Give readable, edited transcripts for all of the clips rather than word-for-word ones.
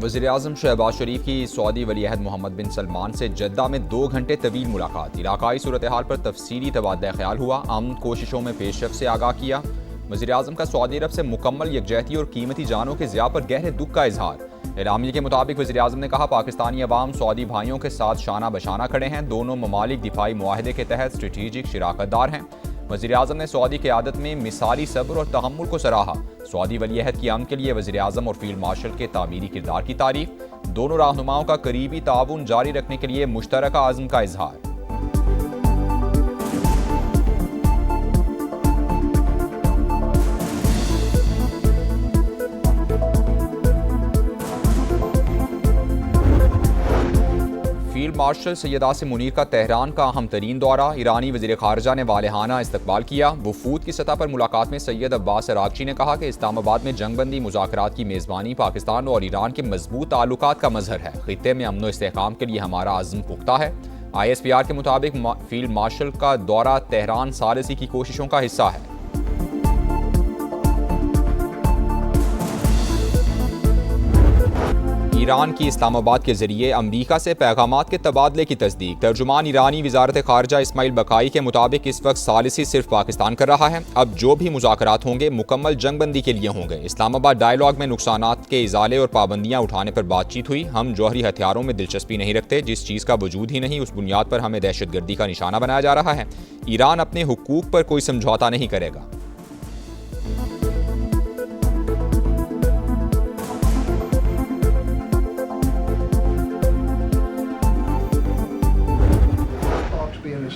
वज़ीर-ए-आज़म शहबाज शरीफ की सऊदी वली-अहद मोहम्मद बिन सलमान से जद्दा में 2 घंटे तवील मुलाकात। इलाकाई सूरत हाल पर तफसीली तबादला ख्याल हुआ। अमन कोशिशों में पेशरफ से आगाह किया। वज़ीर-ए-आज़म का सऊदी अरब से मुकम्मल यकजहती और कीमती जानों के ज़िया पर गहरे दुख का इजहार। एलामिया के मुताबिक वज़ीर-ए-आज़म ने कहा, पाकिस्तानी अवाम सऊदी भाइयों के साथ शाना बशाना खड़े हैं। दोनों ममालिक दिफाई मुआहदे के तहत स्ट्रेटेजिक शराकतदार हैं। वज़ीर-ए-आज़म ने सऊदी क़यादत में मिसाली सब्र और तहम्मुल को सराहा। सऊदी वली-अहद की अमन के लिए वज़ीर-ए-आज़म और फील्ड मार्शल के तामीरी किरदार की तारीफ। दोनों रहनुमाओं का करीबी ताउन जारी रखने के लिए मुश्तरका आज़म का इजहार। फील्ड मार्शल सैयद आसिम मुनीर का तेहरान का अहम तरीन दौरा। ईरानी वज़ीर ख़ारजा ने वालेहाना इस्तकबाल किया। वफूद की सतह पर मुलाकात में सैयद अब्बास अरागची ने कहा कि इस्लामाबाद में जंगबंदी मुज़ाकरात की मेज़बानी पाकिस्तान और ईरान के मजबूत ताल्लुकात का मजहर है। खित्ते में अमन व इस्तेहकाम के लिए हमारा आज़म पुख्ता है। ISPR के मुताबिक फील्ड मार्शल का दौरा तेहरान सालिसी की कोशिशों का हिस्सा है। ईरान की इस्लामाबाद के जरिए अमरीका से पैगामात के तबादले की तस्दीक। तर्जुमान ईरानी वजारत खारजा इस्माइल बकाई के मुताबिक इस वक्त सालिसी सिर्फ पाकिस्तान कर रहा है। अब जो भी मुज़ाकरात होंगे मुकम्मल जंगबंदी के लिए होंगे। इस्लामाबाद डायलॉग में नुकसानात के इजाले और पाबंदियाँ उठाने पर बातचीत हुई। हम जौहरी हथियारों में दिलचस्पी नहीं रखते। जिस चीज़ का वजूद ही नहीं, उस बुनियाद पर हमें दहशतगर्दी का निशाना बनाया जा रहा है। ईरान अपने हुकूक पर कोई समझौता नहीं करेगा।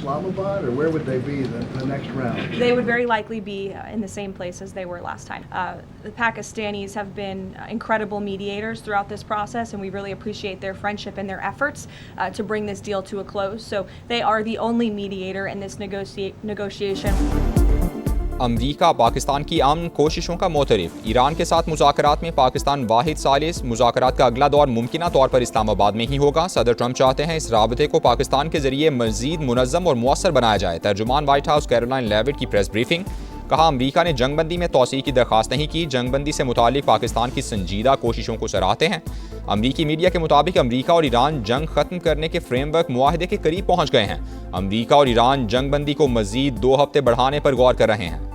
Islamabad, or where would they be the next round? They would very likely be in the same place as they were last time. The Pakistanis have been incredible mediators throughout this process, and we really appreciate their friendship and their efforts to bring this deal to a close. So they are the only mediator in this negotiation. अमरीका पाकिस्तान की अमन कोशिशों का मोतरफ। Iran के साथ मुज़ाकरात में पाकिस्तान वाहिद सालिस। मुज़ाकरात का अगला दौर मुमकिना तौर पर इस्लामाबाद में ही होगा। सदर ट्रंप चाहते हैं इस राबते को पाकिस्तान के जरिए मज़ीद मुनज़्ज़म और मुअस्सर बनाया जाए। तर्जुमान व्हाइट हाउस कैरोलाइन लेविट की प्रेस ब्रीफिंग। कहा, अमरीका ने जंगबंदी में तोसी की दरख्वास्त नहीं की। जंगबंदी से मुतालिक पाकिस्तान की संजीदा कोशिशों को सराहते हैं। अमरीकी मीडिया के मुताबिक अमरीका और ईरान जंग खत्म करने के फ्रेमवर्क मुआहदे के करीब पहुँच गए हैं। अमरीका और ईरान जंगबंदी को मज़ीद 2 हफ्ते बढ़ाने पर गौर कर रहे हैं।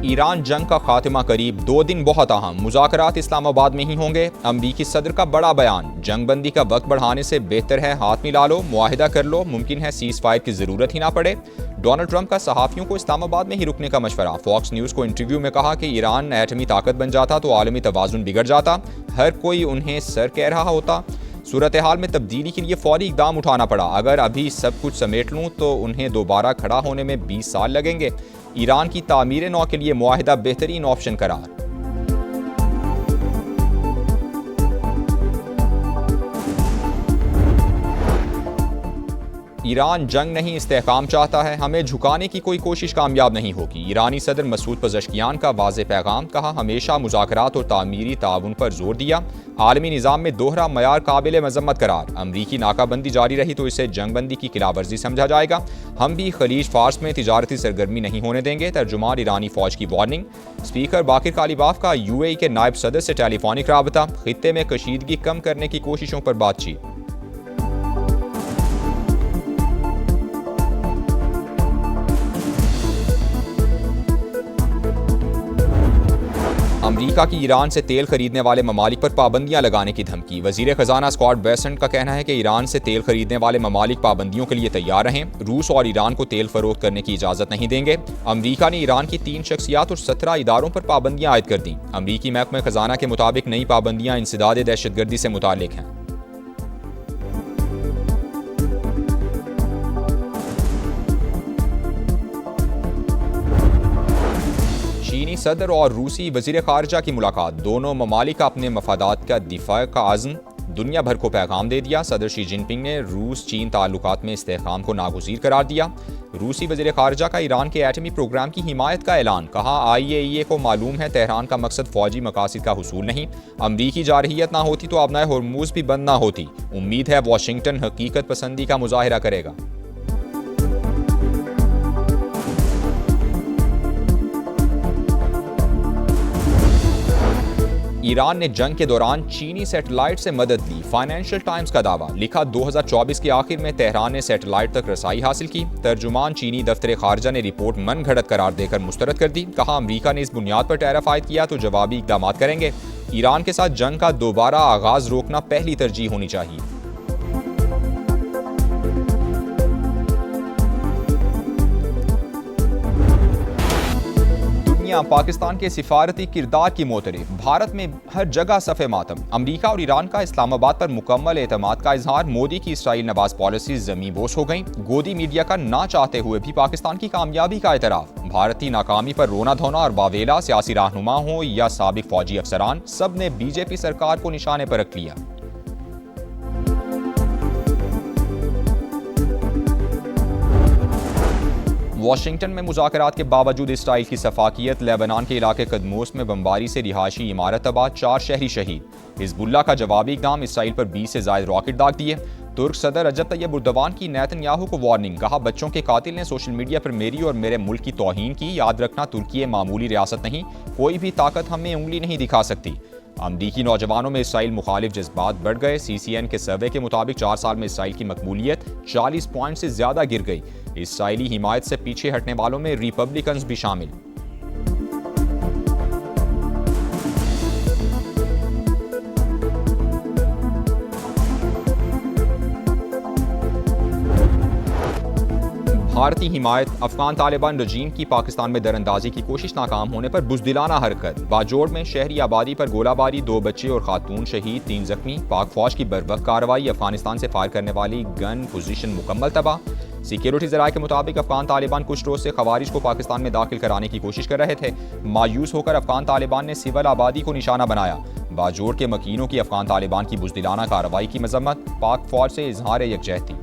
ईरान जंग का खात्मा करीब। 2 दिन बहुत अहम। मुज़ाकरात इस्लामाबाद में ही होंगे। अमरीकी सदर का बड़ा बयान। जंगबंदी का वक्त बढ़ाने से बेहतर है हाथ मिला लो, मुआहिदा कर लो। मुमकिन है सीज़ फायर की ज़रूरत ही ना पड़े। डोनाल्ड ट्रंप का सहाफ़ियों को इस्लामाबाद में ही रुकने का मशवरा। फॉक्स न्यूज़ को इंटरव्यू में कहा कि ईरान एटमी ताकत बन जाता तो आलमी तवाज़ुन बिगड़ जाता। हर कोई उन्हें सर कह रहा होता। सूरत हाल में तब्दीली के लिए फौरी इक़दाम उठाना पड़ा। अगर अभी सब कुछ समेट लूँ तो उन्हें दोबारा खड़ा होने में 20 साल लगेंगे। ईरान की तामीर नौ के लिए मुआहिदा बेहतरीन ऑप्शन करार। ईरान जंग नहीं इस्तेहकाम चाहता है। हमें झुकाने की कोई कोशिश कामयाब नहीं होगी। ईरानी सदर मसूद पज़ेश्कियान का वाज़ेह पैगाम। कहा, हमेशा मुज़ाकरात और तामीरी ताउन पर जोर दिया। आलमी निज़ाम में दोहरा मयार काबिल मज़म्मत करार। अमरीकी नाकाबंदी जारी रही तो इसे जंगबंदी की खिलाफवर्जी समझा जाएगा। हम भी खलीज फार्स में तिजारती सरगर्मी नहीं होने देंगे। तर्जुमान ईरानी फ़ौज की वार्निंग। स्पीकर बाकिर कालिबाफ का UAE के नायब सदर से टेलीफोनिक राबता। खित्ते में कशीदगी कम करने की कोशिशों पर बातचीत। अमरीका की ईरान से तेल खरीदने वाले ममालिक पर पाबंदियां लगाने की धमकी। वजीर खजाना स्कॉट बेसेंट का कहना है कि ईरान से तेल खरीदने वाले ममालिक पाबंदियों के लिए तैयार रहें। रूस और ईरान को तेल फरोख्त करने की इजाज़त नहीं देंगे। अमरीका ने ईरान की 3 शख्सियात और 17 इदारों पर पाबंदियां आयद कर दी। अमरीकी महकमा खजाना के मुताबिक नई पाबंदियां इंसदाद दहशतगर्दी से मुताल्लिक हैं। चीनी सदर और रूसी वज़ीर ख़ारजा की मुलाकात। दोनों ममालिक अपने मफादात का दिफा का आज़म। दुनिया भर को पैगाम दे दिया। सदर शी जिनपिंग ने रूस चीन ताल्लुकात में इस्तेहकाम को नागुज़ीर करार दिया। रूसी वज़ीर ख़ारजा का ईरान के एटमी प्रोग्राम की हिमायत का ऐलान। कहा, IAEA को मालूम है तेहरान का मकसद फ़ौजी मकासद का हुसूल नहीं। अमरीकी जारहियत ना होती तो अपना हॉर्मुज़ भी बंद ना होती। उम्मीद है वाशिंगटन हकीकत पसंदी का मुज़ाहिरा करेगा। ईरान ने जंग के दौरान चीनी सैटेलाइट से मदद ली, फाइनेंशियल टाइम्स का दावा। लिखा 2024 के आखिर में तेहरान ने सैटेलाइट तक रसाई हासिल की। तर्जुमान चीनी दफ्तर खारजा ने रिपोर्ट मनगढ़ंत करार देकर मुस्तरद कर दी। कहा अमरीका ने इस बुनियाद पर टैरिफ आयद किया तो जवाबी इकदाम करेंगे। ईरान के साथ जंग का दोबारा आगाज रोकना पहली तरजीह होनी चाहिए। पाकिस्तान के सिफारती किरदार की मोतरफ, भारत में हर जगह सफ़े मातम। अमरीका और ईरान का इस्लामाबाद पर मुकम्मल एतमाद का इजहार। मोदी की इसराइल नवाज पॉलिसी ज़मीं बोस हो गई। गोदी मीडिया का ना चाहते हुए भी पाकिस्तान की कामयाबी का एतराफ़। भारतीय नाकामी पर रोना धोना और बावेला, सियासी रहनुमा हो या साबिक फौजी अफसरान, सब ने बीजेपी सरकार को निशाने पर रख लिया। वाशिंगटन में मुज़ाकरात के बावजूद इसराइल की सफाकियत। लेबनान के इलाके कदमोस में बमबारी से रिहायशी इमारत तबाह, 4 शहरी शहीद। हिज़्बुल्लाह का जवाबी इक़दाम, इसराइल पर 20 से ज़ायद रॉकेट दाग दिए। तुर्क सदर रजब तैयब एर्दोगान की नेतन्याहू को वार्निंग। कहा बच्चों के कातिल ने सोशल मीडिया पर मेरी और मेरे मुल्क की तौहीन की। याद रखना तुर्की मामूली रियासत नहीं, कोई भी ताकत हमें उंगली नहीं दिखा सकती। अमरीकी नौजवानों में इसराइल मुखालिफ जज्बात बढ़ गए। CCN के सर्वे के मुताबिक 4 साल में इसराइल की मकबूलियत 40 पॉइंट से ज़्यादा गिर गई। इसराइली हिमायत से पीछे हटने वालों में रिपब्लिकन्स भी शामिल। भारतीय हिमायत, अफगान तालिबान रजीम की पाकिस्तान में दरअंदाजी की कोशिश नाकाम होने पर बुज़दिलाना हरकत। बाजोड़ में शहरी आबादी पर गोलाबारी, 2 बच्चे और खातून शहीद, 3 जख्मी। पाक फौज की बरवक्त कार्रवाई, अफगानिस्तान से फायर करने वाली गन पोजीशन मुकम्मल तबाह। सिक्योरिटी ज़राए के मुताबिक अफगान तालिबान कुछ रोज से खवारिज को पाकिस्तान में दाखिल कराने की कोशिश कर रहे थे। मायूस होकर अफगान तालिबान ने सिविल आबादी को निशाना बनाया। बाजोड़ के मकीनों की अफगान तालिबान की बुज़दिलाना कार्रवाई की मजम्मत। पाक फौज से इजहार यकजहती।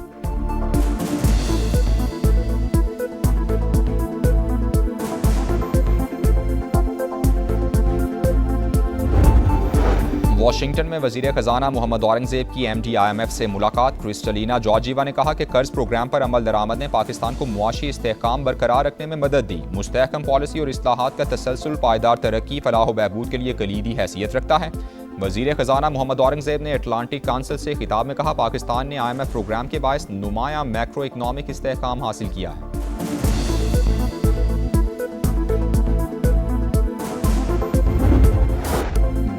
वाशिंगटन में वज़ीर ख़जाना मोहम्मद औरंगज़ेब की MD IMF से मुलाकात। क्रिस्टलिना जॉर्जिवा ने कहा कि कर्ज प्रोग्राम पर अमल दरामद ने पाकिस्तान को मुआशी इस्तेहकाम बरकरार रखने में मदद दी। मुस्तहकम पॉलिसी और इस्लाहात का तसलसल पायदार तरक्की, फलाह बहबूद के लिए कलीदी हैसियत रखता है। वज़ीर ख़जाना मोहम्मद औरंगज़ेब ने अटलांटिक काउंसिल से खिताब में कहा पाकिस्तान ने IMF प्रोग्राम के बायस नुमाया मैक्रो इकनॉमिक इस्तेहकाम हासिल किया है।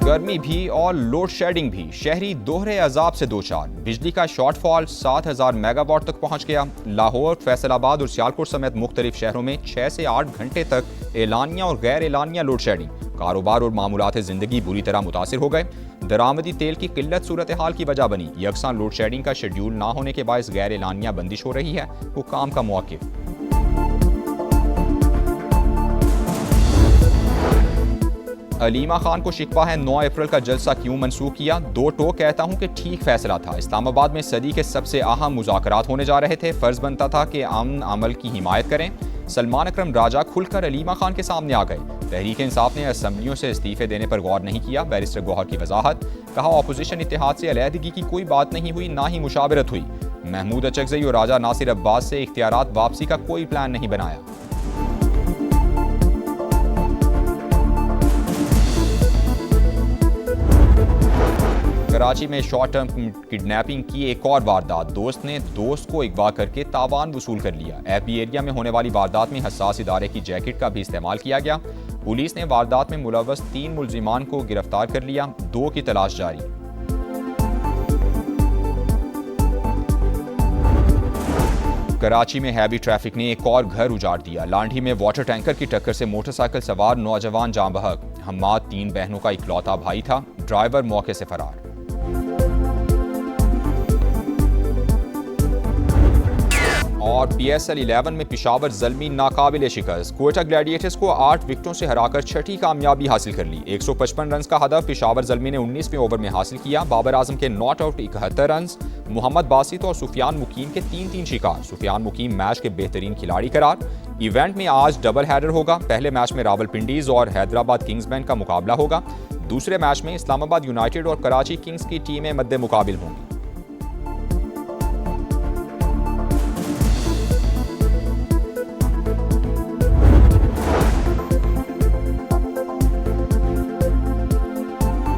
गर्मी भी और लोड शेडिंग भी, शहरी दोहरे अजाब से दो चार। बिजली का शॉर्टफॉल 7000 मेगावाट तक पहुंच गया। लाहौर, फैसलाबाद और सियालकोट समेत मुख्तलिफ शहरों में 6 से 8 घंटे तक एलानिया और गैर एलानिया लोड शेडिंग। कारोबार और मामूलात ज़िंदगी बुरी तरह मुतासिर हो गए। दरामदी तेल की किल्लत सूरत हाल की वजह बनी। यकसा लोड शेडिंग का शेड्यूल ना होने के बायस गैर एलानिया बंदिश हो रही है। हुकाम का मौक़िफ़। अलीमा खान को शिकवा है 9 अप्रैल का जलसा क्यों मनसूख किया। 2 टोक कहता हूं कि ठीक फैसला था। इस्लामाबाद में सदी के सबसे अहम मुज़ाकरात होने जा रहे थे। फ़र्ज़ बनता था कि अमन अमल की हिमायत करें। सलमान अकरम राजा खुलकर अलीमा खान के सामने आ गए। तहरीक इंसाफ ने असम्बलियों से इस्तीफ़े देने पर गौर नहीं किया। बैरिस्टर गौहर की वजाहत। कहा अपोजिशन इत्तेहाद से अलहदगी की कोई बात नहीं हुई, ना ही मुशावरत हुई। महमूद अचकज़ई और राजा नासिर अब्बास से इख्तियारात वापसी का कोई प्लान नहीं बनाया। कराची में शॉर्ट टर्म किडनैपिंग की एक और वारदात। दोस्त ने दोस्त को अगवा करके तावान वसूल कर लिया। एपी एरिया में होने वाली वारदात में हसास इदारे की जैकेट का भी इस्तेमाल किया गया। पुलिस ने वारदात में मुलव्वस 3 मुलजिमान को गिरफ्तार कर लिया। 2 की तलाश जारी। कराची में हैवी ट्रैफिक ने एक और घर उजाड़ दिया। लांढी में वाटर टैंकर की टक्कर से मोटरसाइकिल सवार नौजवान जान बहक। हम्माद 3 बहनों का इकलौता भाई था। ड्राइवर मौके से फरार। और PSL 11 में पेशावर ज़ल्मी नाकाबिल शिकस्त। क्वेटा ग्लैडिएटर्स को 8 विकेटों से हराकर छठी कामयाबी हासिल कर ली। 155 रन का हदफ पेशावर ज़ल्मी ने 19वें ओवर में हासिल किया। बाबर आजम के not out 71 run. Mohammad Basit और सुफियान मुकीम के 3-3 शिकार। सुफियान मुकीम मैच के बेहतरीन खिलाड़ी करार। इवेंट में आज डबल हेडर होगा। पहले मैच में रावलपिंडीज और हैदराबाद किंग्समैन का मुकाबला होगा। दूसरे मैच में इस्लामाबाद यूनाइटेड और कराची किंग्स की टीमें मद्दे मुकाबिल होंगी।